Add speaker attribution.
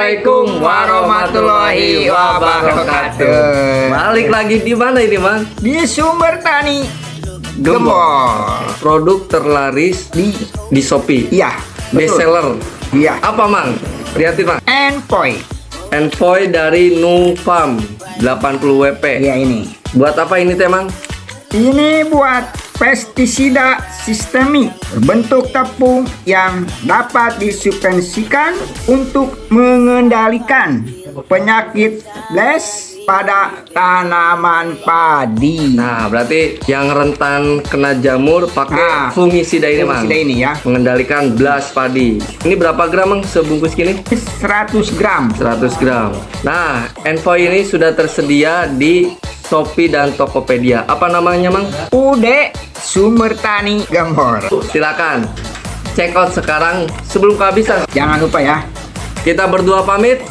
Speaker 1: Assalamualaikum warahmatullahi wabarakatuh.
Speaker 2: Balik lagi di mana ini, Mang?
Speaker 1: Di Sumber Tani Gembor.
Speaker 2: Produk terlaris di Shopee.
Speaker 1: Iya,
Speaker 2: Best
Speaker 1: betul.
Speaker 2: seller.
Speaker 1: Iya.
Speaker 2: Apa, Mang? Lihatin, Mang.
Speaker 1: Envoy.
Speaker 2: Envoy dari Nufarm 80 WP.
Speaker 1: Iya ini.
Speaker 2: Buat apa ini, Teh, Mang?
Speaker 1: Ini buat pestisida sistemik berbentuk tepung yang dapat disubstansikan untuk mengendalikan penyakit blast pada tanaman padi.
Speaker 2: Nah, berarti yang rentan kena jamur pakai
Speaker 1: Nah,
Speaker 2: fungisida ini, Mang.
Speaker 1: fungisida ini ya.
Speaker 2: Mengendalikan blast padi. Ini berapa gram, Mang, sebungkus gini?
Speaker 1: 100 gram.
Speaker 2: 100 gram. Nah, Envoy ini sudah tersedia di Shopee dan Tokopedia. Apa namanya, Mang?
Speaker 1: UD Sumber Tani Gembor.
Speaker 2: Silakan check out sekarang sebelum kehabisan.
Speaker 1: Jangan lupa ya.
Speaker 2: Kita berdua pamit.